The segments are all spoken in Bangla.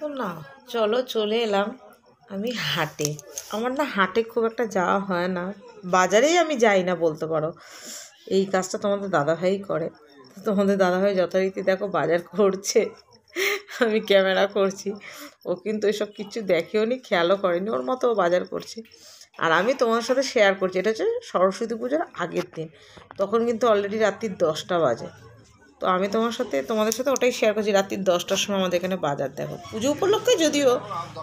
তো না চলো চলে এলাম আমি হাটে। আমার না হাটে খুব একটা যাওয়া হয় না, বাজারেই আমি যাই না বলতে পারো। এই কাজটা তোমাদের দাদাভাই করে। তোমাদের দাদাভাই যথারীতি দেখো বাজার করছে, আমি ক্যামেরা করছি। ও কিন্তু এসব কিছু দেখেও নি, খেয়ালও করেনি, ওর মতো ও বাজার করছে। আর আমি তোমার সাথে শেয়ার করছি, এটা হচ্ছে সরস্বতী পুজোর আগের দিন। তখন কিন্তু অলরেডি রাত্রি 10টা বাজে। তো আমি তোমাদের সাথে ওটাই শেয়ার করছি, রাত্রি 10টার সময় আমাদের এখানে বাজার দেখো, পুজো উপলক্ষে যদিও,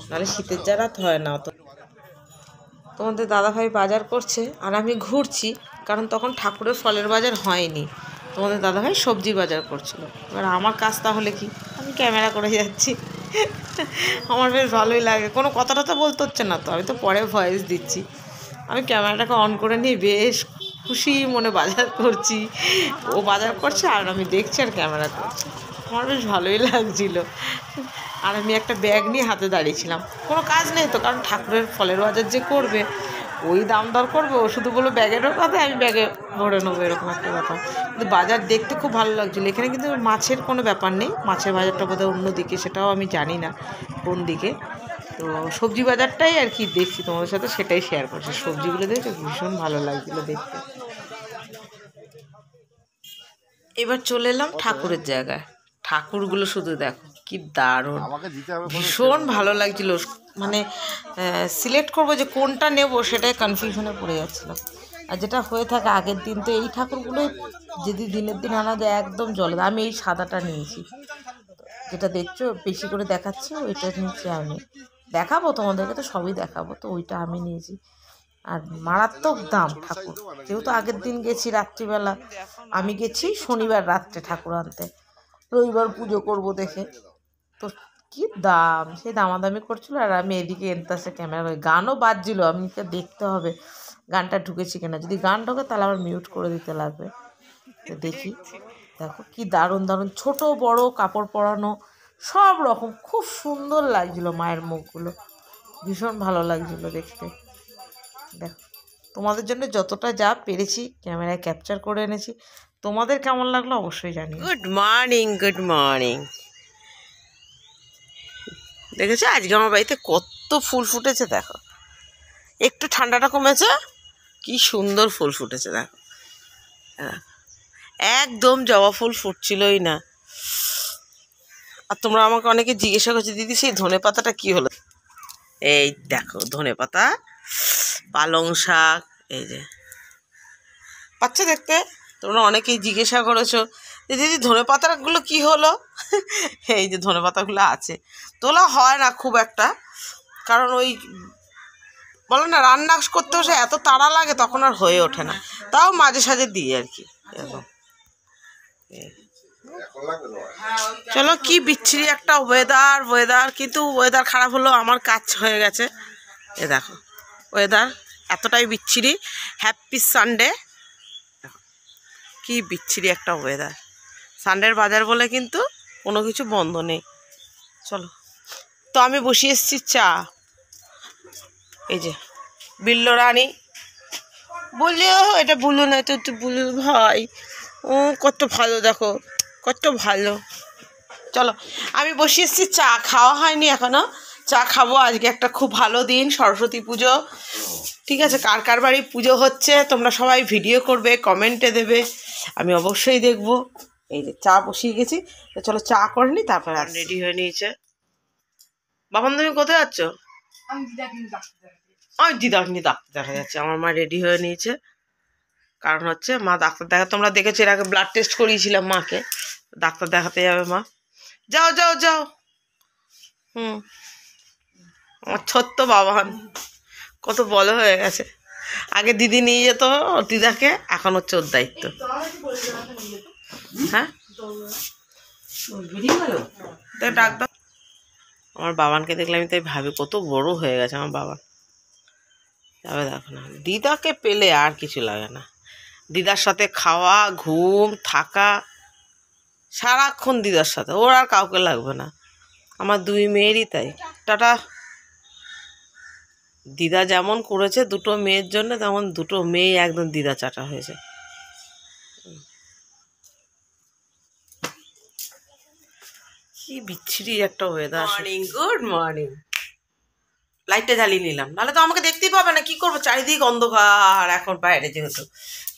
নাহলে শীতের যা রাত হয় না অত। তোমাদের দাদাভাই বাজার করছে আর আমি ঘুরছি, কারণ তখন ঠাকুরের ফলের বাজার হয়নি। তোমাদের দাদাভাই সবজি বাজার করছিল। এবার আমার কাজ তাহলে কি, আমি ক্যামেরা করে যাচ্ছি। আমার বেশ ভালোই লাগে, কোনো কথা টথা বলতে হচ্ছে না তো, আমি তো পরে ভয়েস দিচ্ছি। আমি ক্যামেরাটাকে অন করে নিয়ে বেশ খুশি মনে বাজার করছি। ও বাজার করছে আর আমি দেখছি আর ক্যামেরা করছি, আমার বেশ ভালোই লাগছিল। আর আমি একটা ব্যাগ নিয়ে হাতে দাঁড়িয়েছিলাম, কোনো কাজ নেই তো, কারণ ঠাকুরের ফলের বাজার যে করবে ওই দাম দর করবে, ও শুধু বললো ব্যাগে ঢোকাতে, আমি ব্যাগে ভরে নেবো, এরকম একটা ব্যাপার। কিন্তু বাজার দেখতে খুব ভালো লাগছিলো। এখানে কিন্তু মাছের কোনো ব্যাপার নেই, মাছের বাজারটা বোধহয় অন্য দিকে, সেটাও আমি জানি না কোন দিকে। তো সবজি বাজারটাই আর কি দেখছি তোমাদের সাথে, সেটাই শেয়ার করছি। সবজিগুলো দেখে ভীষণ ভালো লাগছিলো দেখতে। এবার চলে এলাম ঠাকুরের জায়গায়। ঠাকুরগুলো শুধু দেখো কি দারুণ, ভীষণ ভালো লাগছিল। মানে সিলেক্ট করবো যে কোনটা নেব সেটাই কনফিউশনে পড়ে যাচ্ছিলাম। আর যেটা হয়ে থাকে আগের দিন, তো এই ঠাকুরগুলোই যদি দিনের দিন আনা যায় একদম জলে। আমি এই সাদাটা নিয়েছি, যেটা দেখছো বেশি করে দেখাচ্ছি, ওইটা নিয়েছি আমি। দেখাবো তোমাদেরকে, তো সবই দেখাবো, তো ওইটা আমি নিয়েছি। আর মারাত্মক দাম ঠাকুর, যেহেতু আগের দিন গেছি রাত্রিবেলা, আমি গেছি শনিবার রাত্রে ঠাকুর আনতে, রবিবার পুজো করব দেখে। তো কি দাম, সেই দামাদামি করছিল, আর আমি এদিকে এনতাসে ক্যামেরা, গানও বাজছিল, আমি দেখতে হবে গানটা ঢুকেছি কিনা। যদি গান ঢোকে তাহলে আবার মিউট করে দিতে লাগবে। তো দেখি, দেখো কি দারুণ দারুণ ছোট বড় কাপড় পরানো সব রকম, খুব সুন্দর লাগছিল মায়ের মুখগুলো, ভীষণ ভালো লাগছিল দেখতে। দেখো তোমাদের জন্য যতটা যা পেরেছি ক্যামেরায় ক্যাপচার করে এনেছি। তোমাদের কেমন লাগলো অবশ্যই জানি। Good morning, good morning. দেখেছো আজকে আমার বাড়িতে কত ফুল ফুটেছে দেখো, একটু ঠান্ডাটা কমেছে, কি সুন্দর ফুল ফুটেছে দেখো। একদম জবা ফুল ফুটছিলই না। আর তোমরা আমাকে অনেকে জিজ্ঞাসা করছো, দিদি সেই ধনে পাতাটা কি হলো? এই দেখো ধনে পাতা, পালং শাক, এই যে পাচ্ছ দেখতে। তোমরা অনেকেই জিজ্ঞাসা করেছো দিদি ধনে পাতাগুলো কি হলো। এই যে ধনে পাতাগুলো আছে, তোলা হয় না খুব একটা, কারণ ওই বলো না রান্না করতে বসে এত তাড়া লাগে, তখন আর হয়ে ওঠে না। তাও মাঝে সাঝে দিই আর কি এরকম। চলো, কি বিচ্ছিরি একটা ওয়েদার, কিন্তু ওয়েদার খারাপ হলো, আমার কাজ হয়ে গেছে। এ দেখো ওয়েদার এতটাই বিচ্ছিরি। Happy Sunday. কি বিচ্ছিরি একটা ওয়েদার, সানডের বাজার বলে কিন্তু কোনো কিছু বন্ধ নেই। চলো, তো আমি বসিয়ে এসেছি চা। এই যে বিল্লো রানী, বললেও এটা বুলু না, তো একটু বুলু ভাই, ও কত ভালো দেখো, কত ভালো। চলো, আমি বসিয়ে এসেছি চা, খাওয়া হয়নি এখনো, চা খাবো। আজকে একটা খুব ভালো দিন, সরস্বতী পুজো। ঠিক আছে, কার কার বাড়ি পুজো হচ্ছে তোমরা সবাই ভিডিও করবে, কমেন্টে দেবে, আমি অবশ্যই দেখবো। এই যে চা বসিয়ে গেছি, তো চলো চা করে নি, তারপরে রেডি হয়ে নিয়েছে। বাবান তুমি কোথায় যাচ্ছ? আমি দিদাকে নিয়ে ডাক্তার দেখা যাচ্ছে। আমার মা রেডি হয়ে নিয়েছে, কারণ হচ্ছে মা ডাক্তার দেখা, তোমরা দেখেছো এর আগে ব্লাড টেস্ট করিয়েছিলাম মাকে, ডাক্তার দেখাতে যাবে মা। যাও যাও যাও। আমার ছোট্ট বাবান কত বড় হয়ে গেছে। আগে দিদি নিয়ে যেত দিদাকে, এখন হচ্ছে ওর দায়িত্ব। হ্যাঁ ডাক দাও। আমার বাবানকে দেখলে আমি তাই ভাবি কত বড় হয়ে গেছে আমার বাবা। তবে দেখো না, দিদাকে পেলে আর কিছু লাগে না। দিদার সাথে খাওয়া, ঘুম, থাকা, সারাক্ষণ দিদার সাথে, ওর আর কাউকে লাগবে না। আমার দুই মেয়েরই তাই। টাটা। দিদা যেমন করেছে দুটো মেয়ের জন্য, তেমন দুটো মেয়ে একদম দিদা চাটা হয়েছে। কি বিচ্ছিরি একটা ওয়েদার। Morning, good morning. লাইটটা জ্বালিয়ে নিলাম, নাহলে তো আমাকে দেখতেই পাবে না। কি করবো, চারিদিক অন্ধকার এখন বাইরে যেহেতু।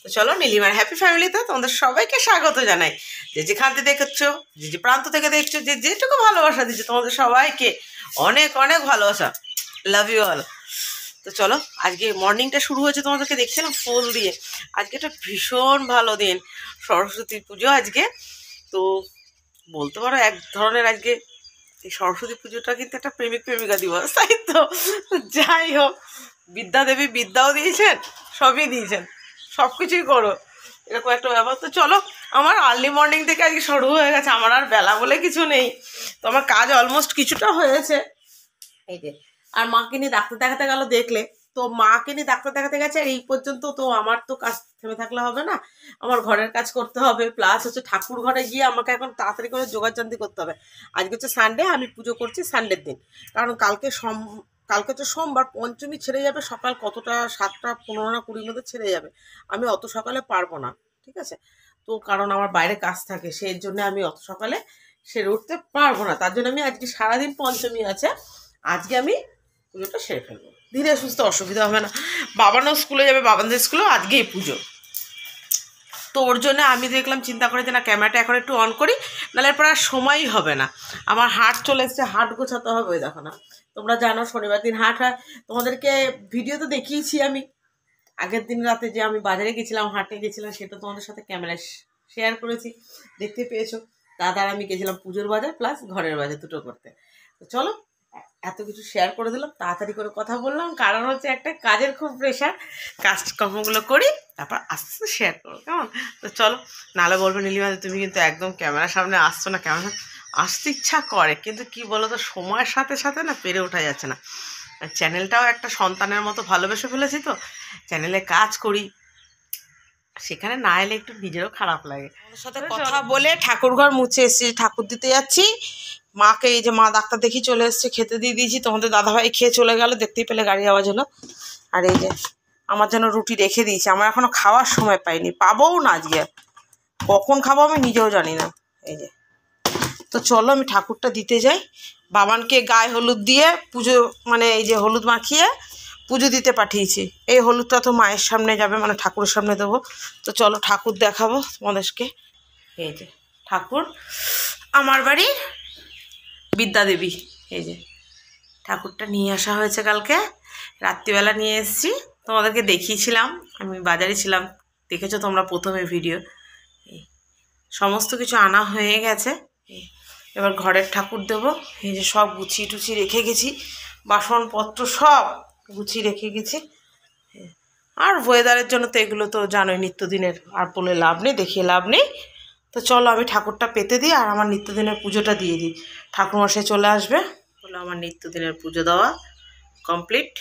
তো চলো, নীলিমার হ্যাপি ফ্যামিলিতে তোমাদের সবাইকে স্বাগত জানাই। যে যেখান থেকে দেখছো, যে যে প্রান্ত থেকে দেখছো, যে যেটুকু ভালোবাসা দিচ্ছে তোমাদের সবাইকে অনেক অনেক ভালোবাসা। Love you all. তো চলো, আজকে মর্নিংটা শুরু হয়েছে তোমাদেরকে দেখছিলাম ফুল দিয়ে। আজকে একটা ভীষণ ভালো দিন, সরস্বতী পুজো আজকে। তো বলতে পারো এক ধরনের আজকে এই সরস্বতী পুজোটা কিন্তু একটা প্রেমিক প্রেমিকা দিবস, তাই তো। যাই হোক, বিদ্যা দেবী বিদ্যাও দিয়েছেন, সবই দিয়েছেন, সব কিছুই করো, এরকম একটা ব্যাপার। তো চলো, আমার আর্লি মর্নিং থেকে আজকে শুরু হয়ে গেছে। আমার আর বেলা বলে কিছু নেই, তো আমার কাজ অলমোস্ট কিছুটা হয়েছে। এই যে, আর মাকে নিয়ে ডাক্তার দেখাতে গেল দেখলে তো, মাকে নিয়ে ডাক্তার দেখাতে গেছে। আর এই পর্যন্ত তো আমার তো কাজ থেমে থাকলে হবে না, আমার ঘরের কাজ করতে হবে, প্লাস হচ্ছে ঠাকুর ঘরে গিয়ে আমাকে এখন তাড়াতাড়ি করে জোগাড়যন্ত্র করতে হবে। আজকে হচ্ছে সানডে, আমি পুজো করছি সানডের দিন, কারণ কালকে হচ্ছে সোমবার, পঞ্চমী ছেড়ে যাবে সকাল কতটা, 7:15 না 20 মধ্যে ছেড়ে যাবে। আমি অত সকালে পারবো না, ঠিক আছে। তো কারণ আমার বাইরে কাজ থাকে, সেই জন্য আমি অত সকালে সেরে উঠতে পারবো না। তার জন্য আমি আজকে সারাদিন, পঞ্চমী আছে, আজকে আমি পুজোটা সেরে ফেলবো, ধীরে সুস্থ, অসুবিধা হবে না। বাবানও স্কুলে যাবে, বাবানদের স্কুলেও আজকেই পুজো। তো ওর জন্য আমি দেখলাম, চিন্তা করে যে না, ক্যামেরাটা এখন একটু অন করি, নাহলে এরপর আর সময়ই হবে না। আমার হাট চলে এসছে, হাট গোছাতে হবে। ওই দেখো না, তোমরা জানো শনিবার দিন হাট হয়, তোমাদেরকে ভিডিও তো দেখিয়েছি আমি। আগের দিন রাতে যে আমি বাজারে গেছিলাম, হাটে গেছিলাম, সেটা তোমাদের সাথে ক্যামেরায় শেয়ার করেছি, দেখতে পেয়েছো। দাদার আমি গেছিলাম পুজোর বাজার প্লাস ঘরের বাজার দুটো করতে। তো চলো, এত কিছু শেয়ার করে দিলাম, তাড়াতাড়ি করে কথা বললাম, কারণ হচ্ছে একটা কাজের খুব প্রেশার, কাজকর্মগুলো করি, তারপর আস্তে আস্তে শেয়ার করো, কেমন? তো চলো, নাহলে বলবে নীলিমা তুমি কিন্তু একদম ক্যামেরার সামনে আসছো না। ক্যামেরা আসতে ইচ্ছা করে, কিন্তু কি বলো তো, সময়ের সাথে সাথে না পেরে ওঠা যাচ্ছে না। চ্যানেলটাও একটা সন্তানের মতো ভালোবেসে ফেলেছি, তো চ্যানেলে কাজ করি, সেখানে না এলে একটু নিজেরও খারাপ লাগে। ওর সাথে কথা বলে ঠাকুরঘর মুছে এসেছি, ঠাকুর দিতে যাচ্ছি। মাকে এই যে, মা ডাক্তার দেখি চলে এসছে, খেতে দিয়ে দিয়েছি। তোমাদের দাদাভাই খেয়ে চলে গেল, দেখতেই পেলে গাড়ি আওয়াজ হলো। আর এই যে, আমার জন্য রুটি রেখে দিয়েছি, আমার এখনো খাওয়ার সময় পাইনি, পাবোও না আজকে, কখন খাবো আমি নিজেও জানি না। এই যে, তো চলো আমি ঠাকুরটা দিতে যাই। বাবানকে গায়ে হলুদ দিয়ে পুজো, মানে এই যে হলুদ মাখিয়ে পুজো দিতে পাঠিয়েছি। এই হলুদটা তো মায়ের সামনে যাবে, মানে ঠাকুরের সামনে দেবো। তো চলো ঠাকুর দেখাবো তোমাদেরকে। এই যে ঠাকুর, আমার বাড়ি বিদ্যা দেবী। এই যে ঠাকুরটা নিয়ে আসা হয়েছে, কালকে রাত্রিবেলা নিয়ে এসেছি, তোমাদেরকে দেখিয়েছিলাম, আমি বাজারে ছিলাম, দেখেছো তোমরা প্রথমে ভিডিও। সমস্ত কিছু আনা হয়ে গেছে, এবার ঘরের ঠাকুর দেবো। এই যে সব গুছিয়ে টুছিয়ে রেখে গেছি, বাসনপত্র সব গুছিয়ে রেখে গেছি। আর ওয়েদারের জন্য তো এগুলো তো জানোই, নিত্যদিনের, আর বলে লাভ নেই, দেখিয়ে লাভ নেই। তো চলো আমি ঠাকুরটা পেতে দিই, আর আমার নিত্যদিনের পুজোটা দিয়ে দিই। ঠাকুরমশাই চলে আসবে, বলে আমার নিত্যদিনের পুজো দেওয়া কমপ্লিট।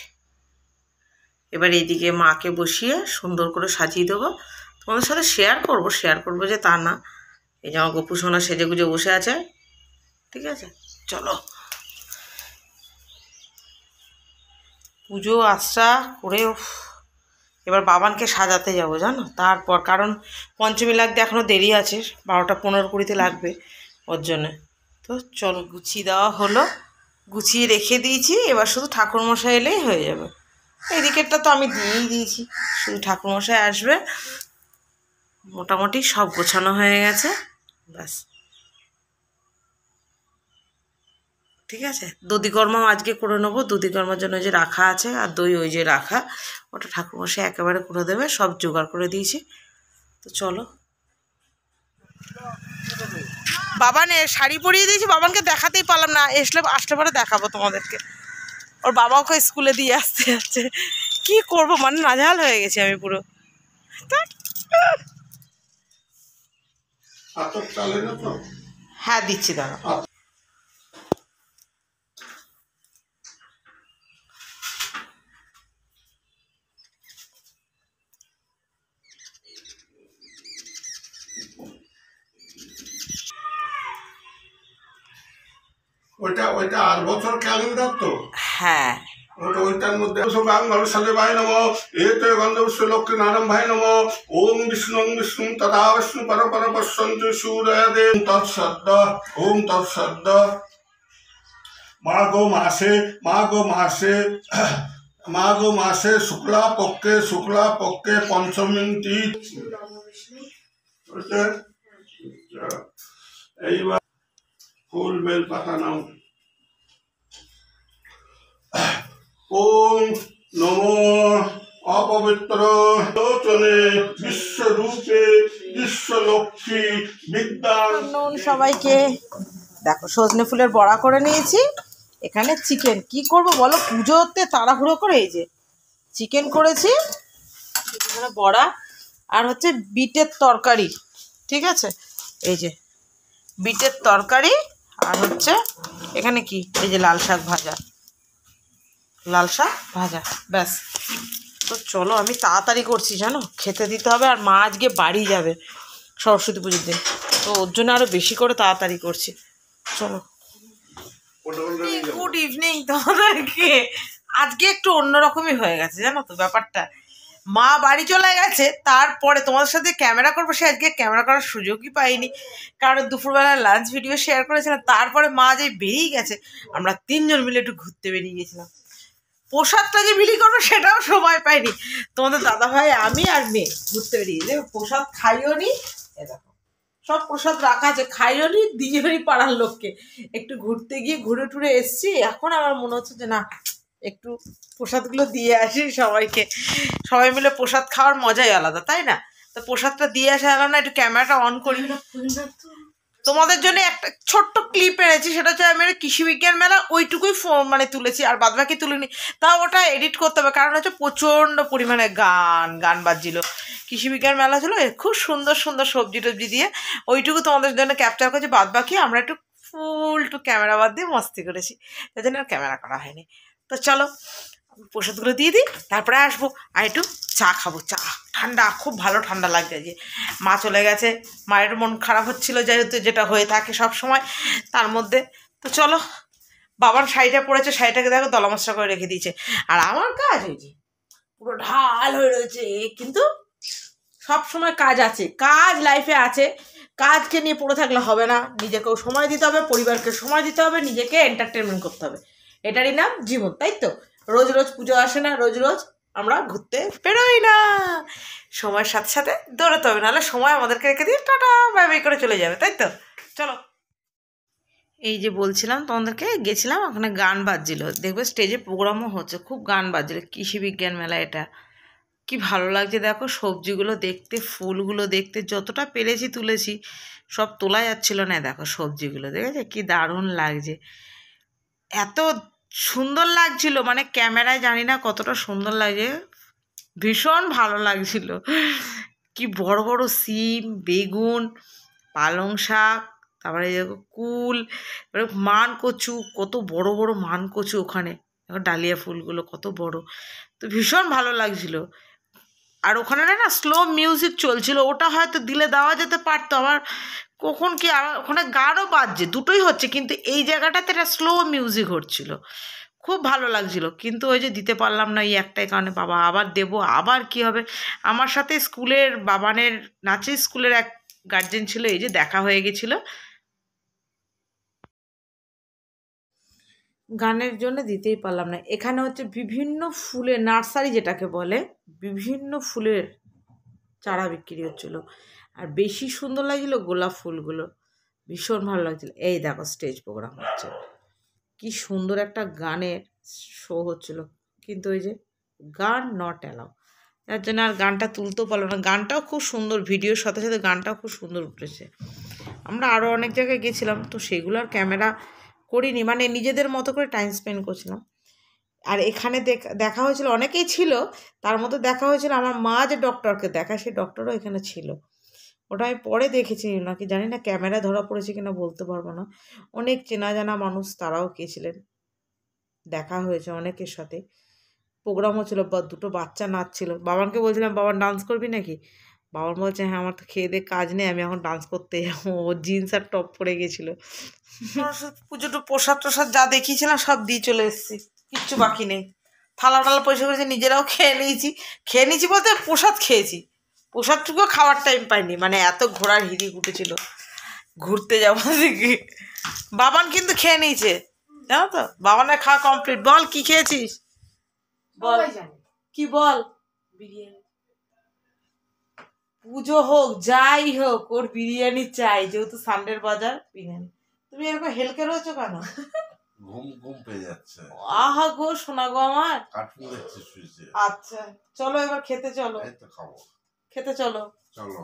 এবার এইদিকে মাকে বসিয়ে সুন্দর করে সাজিয়ে দেবো, তোমাদের সাথে শেয়ার করবো যে তা না। এই যে আমার গপু সোনা সেজে গুজে বসে আছে, ঠিক আছে। চলো পুজো আশ্রা করে এবার বাবানকে সাজাতে যাবো, জানো, তারপর, কারণ পঞ্চমী লাগতে এখনও দেরি আছে, 12টা 15-20 লাগবে ওর জন্যে। তো চলো, গুছিয়ে দেওয়া হলো, গুছিয়ে রেখে দিয়েছি, এবার শুধু ঠাকুরমশাই এলেই হয়ে যাবে। এদিকেরটা তো আমি দিয়েই দিয়েছি, শুধু ঠাকুরমশাই আসবে। মোটামুটি সব গোছানো হয়ে গেছে, ব্যাস। ঠিক আছে, দধিকর্মাও আজকে করে নেবো, দধিকর্মার জন্য যে রাখা আছে, আর দই ওই যে রাখা, ওটা ঠাকুরমশাই একেবারে করে দেবে, সব জোগাড় করে দিয়েছি। তো চলো, বাবানে শাড়ি পরিয়ে দিয়েছি, বাবানকে দেখাতেই পারলাম না, আসলে পরে দেখাবো তোমাদেরকে। ওর বাবাকে স্কুলে দিয়ে আসতে যাচ্ছে, কি করবো, মানে নাজেহাল হয়ে গেছি আমি পুরো। হ্যাঁ দিচ্ছি, দাঁড়া। ওইটা 8 বছর ক্যালেন্ডার তো। হ্যাঁ, ওইটার মধ্যে গাঙ্গলসাদেবায় নমঃ এতে গন্ধপুষ্প লক্ষ্মী নারায়ণ ভাই নমঃ ওম বিষ্ণু তথা বিষ্ণু পর পশ্যন্তু সূর্যদে ওম তৎসদ্দ মাঘ মাসে শুক্লা পক্ষে পঞ্চমী তিথি এইবার ফুল বেল পাতা নাও। ওম নমো অপবিত্র লোচনে বিশ্বরূপে বিশ্বলক্ষ্মী বিদ্যা। সবাইকে দেখো সজনে ফুলের বড়া করে নিয়েছি, এখানে চিকেন কি করব বলো, পুজোতে তাড়াহুড়ো করে এই যে চিকেন করেছি, এখানে বড়া আর হচ্ছে বিটের তরকারি, ঠিক আছে, এই যে বিটের তরকারি আর হচ্ছে এখানে কি এই যে লাল শাক ভাজা, ব্যাস। তো চলো আমি তাড়াতাড়ি করছি জানো, খেতে দিতে হবে, আর মা আজকে বাড়ি যাবে সরস্বতী পুজোর দিন, তো ওর জন্য আরও বেশি করে তাড়াতাড়ি করছি। চলো, গুড ইভিনিং তোমাদেরকে। আজকে একটু অন্যরকমই হয়ে গেছে জানো তো ব্যাপারটা, মা বাড়ি চলে গেছে, তারপরে তোমাদের সাথে ক্যামেরা করবো, সে আজকে ক্যামেরা করার সুযোগই পাইনি, কারণ দুপুরবেলা লাঞ্চ ভিডিও শেয়ার করেছিলাম, তারপরে মা যে বেরিয়ে গেছে, আমরা 3 জন মিলে একটু ঘুরতে বেরিয়ে গেছিলাম, প্রসাদটা যে বিলি করবো সেটাও সময় পাইনি, তোমাদের দাদাভাই আমি আর মেয়ে ঘুরতে বেরিয়ে যে প্রসাদ খাইও নি, এ দেখো সব প্রসাদ রাখা আছে, খাইও নি, দিয়েও নি পাড়ার লোককে, একটু ঘুরতে গিয়ে ঘুরে টুরে এসছি, এখন আমার মনে হচ্ছে যে না একটু প্রসাদগুলো দিয়ে আসি সবাইকে, সবাই মিলে প্রসাদ খাওয়ার মজাই আলাদা তাই না, তো প্রসাদটা দিয়ে আসা গেল না, একটু ক্যামেরাটা অন করি, তোমাদের জন্য একটা ছোট্ট ক্লিপ এনেছি, সেটা হচ্ছে আমি কৃষি বিজ্ঞান মেলা ওইটুকুই মানে তুলেছি, আর বাদবাকি তুলিনি, তাও ওটা এডিট করতে হবে, কারণ হচ্ছে প্রচণ্ড পরিমাণে গান বাজছিল, কৃষি বিজ্ঞান মেলা ছিল, খুব সুন্দর সুন্দর সবজি টবজি দিয়ে, ওইটুকু তোমাদের জন্য ক্যাপচার করেছি, বাদবাকি আমরা একটু ফুল ক্যামেরা বাদ দিয়ে মস্তি করেছি, তাই জন্য আর ক্যামেরা করা হয়নি। তো চলো প্রসাদগুলো দিয়ে দিই, তারপরে আসবো, আর একটু চা খাবো, চা ঠান্ডা, খুব ভালো ঠান্ডা লাগছে, যে মা চলে গেছে, মায়ের মন খারাপ হচ্ছিলো যেহেতু, যেটা হয়ে থাকে সব সময় তার মধ্যে। তো চলো, বাবার শাড়িটা পরেছে, শাড়িটাকে দেখো দলামস্তা করে রেখে দিয়েছে, আর আমার কাজ হয়েছে পুরো ঢাল হয়ে রয়েছে, কিন্তু সব সময় কাজ আছে, কাজ লাইফে আছে, কাজকে নিয়ে পড়ে থাকলে হবে না, নিজেকেও সময় দিতে হবে, পরিবারকে সময় দিতে হবে, নিজেকে এন্টারটেনমেন্ট করতে হবে, এটারই নাম জীবন, তাই তো? রোজ রোজ পুজো আসে না, রোজ রোজ আমরা ঘুরতে বেরোই না, সময়ের সাথে সাথে দৌড়াতে হবে, নাহলে সময় আমাদেরকে রেখে দিয়ে টাটা বাই বাই করে চলে যাবে, তাই তো? চলো, এই যে বলছিলাম তোমাদেরকে, গেছিলাম ওখানে গান বাজছিল, দেখবে স্টেজে প্রোগ্রামও হচ্ছে, খুব গান বাজছিল, কৃষি বিজ্ঞান মেলা, এটা কি ভালো লাগছে দেখো, সবজিগুলো দেখতে, ফুলগুলো দেখতে, যতটা পেরেছি তুলেছি, সব তোলা যাচ্ছিল না, দেখো সবজিগুলো দেখেছে কি দারুণ লাগছে, এত সুন্দর লাগছিল, মানে ক্যামেরায় জানি না কতটা সুন্দর লাগে, ভীষণ ভালো লাগছিল, কি বড় বড় সিম, বেগুন, পালং শাক, তারপরে কুল, মান কচু, কত বড় বড় মান কচু, ওখানে ডালিয়া ফুলগুলো কত বড়, তো ভীষণ ভালো লাগছিল, আর ওখানে না স্লো মিউজিক চলছিল, ওটা হয়তো দিলে দেওয়া যেতে পারতো, আবার কখন কি ওখানে গানও বাজছে, দুটোই হচ্ছে, কিন্তু এই জায়গাটাতে একটা স্লো মিউজিক হচ্ছিল, খুব ভালো লাগছিল, কিন্তু ওই যে দিতে পারলাম না, এই একটাই কারণে, বাবা আবার দেবো, আবার কি হবে, আমার সাথে স্কুলের বাবানের নাচের স্কুলের এক গার্জেন ছিল, এই যে দেখা হয়ে গেছিলো, গানের জন্য দিতেই পারলাম না, এখানে হচ্ছে বিভিন্ন ফুলের নার্সারি যেটাকে বলে, বিভিন্ন ফুলের চারা বিক্রি হচ্ছিলো, আর বেশি সুন্দর লাগছিলো গোলাপ ফুলগুলো, ভীষণ ভালো লাগছিলো, এই দেখো স্টেজ প্রোগ্রাম হচ্ছে, কি সুন্দর একটা গানের শো হচ্ছিল, কিন্তু ওই যে গান নট অ্যালাউ, যার জন্য আর গানটা তুলতেও পারলো না, গানটাও খুব সুন্দর, ভিডিওর সাথে সাথে গানটাও খুব সুন্দর উঠেছে, আমরা আরও অনেক জায়গায় গেছিলাম, তো সেগুলো আর ক্যামেরা করিনি, মানে নিজেদের মতো করে টাইম স্পেন্ড করছিলাম, আর এখানে দেখা হয়েছিল, অনেকেই ছিল, তার মধ্যে দেখা হয়েছিল আমার মা যে ডক্টরকে দেখায়, সেই ডক্টরও এখানে ছিল, ওটা আমি পরে দেখেছি, নাকি জানি না ক্যামেরায় ধরা পড়েছে কিনা বলতে পারবো না, অনেক চেনা জানা মানুষ তারাও গেছিলেন, দেখা হয়েছে অনেকের সাথে, প্রোগ্রামও ছিল, দুটো বাচ্চা নাচছিল, বাবানকে বলছিলাম বাবা ডান্স করবি নাকি, বাবার বলছে হ্যাঁ আমার তো খেয়ে দিয়ে কাজ নেই, আমি এখন ডান্স করতে যাবো, ও জিন্স আর টপ পরে গেছিলো, পুজোটা প্রসাদ টসাদ যা দেখিয়েছিলাম সব দিয়ে চলে এসেছি, কিচ্ছু বাকি নেই, থালা টালা পয়সা করেছি, নিজেরাও খেয়ে নিয়েছি বলতে প্রসাদ খেয়েছি, প্রসাদটুকুও খাওয়ার টাইম পাইনি, মানে এত ঘোড়ার হিড়িক উঠেছিল ঘুরতে যাবো দেখি। বাবান কিন্তু খেয়ে নিয়েছে জানো তো, বাবানের খাওয়া কমপ্লিট। বল কি খেয়েছিস বল, কি বল? বিরিয়ানি। পুজো হোক যাই হোক ওর বিরিয়ানি চাই, যেহেতু সানডের বাজার বিরিয়ানি। তুমি এরকম হেলকে রয়েছো কেন? ঘুম ঘুম পেয়ে যাচ্ছে। আহা গো শোনা গো আমার। কার্টুন দেখছে শুয়েছে। আচ্ছা চলো এবার খেতে চলো। এই তো খাবো। খেতে চলো। চলো।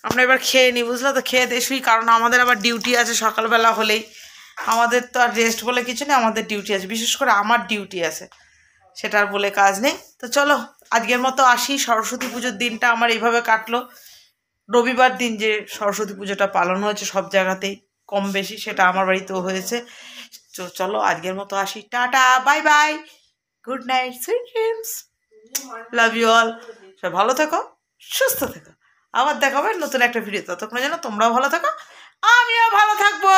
আমরা এবার খেয়ে নিই বুঝলো তো, খেয়ে দিয়ে শুই, কারণ আমাদের আবার ডিউটি আছে সকালবেলা হলেই। আমাদের তো আর রেস্ট বলে কিছু নেই, আমাদের ডিউটি আছে, বিশেষ করে আমার ডিউটি আছে, সেটার বলে কাজ নেই। তো চলো আজকের মতো আসি। সরস্বতী পুজোর দিনটা আমার এইভাবে কাটলো। রবিবার দিন যে সরস্বতী পুজোটা পালন হয়েছে সব জায়গাতেই কম বেশি, সেটা আমার বাড়িতেও হয়েছে। তো চলো আজকের মতো আসি, tata bye bye, good night, sweet dreams, love you all. সব ভালো থেকো, সুস্থ থেকো, আবার দেখাবে নতুন একটা ভিডিও। ততক্ষণ যেন তোমরাও ভালো থাকো, আমিও ভালো থাকবো।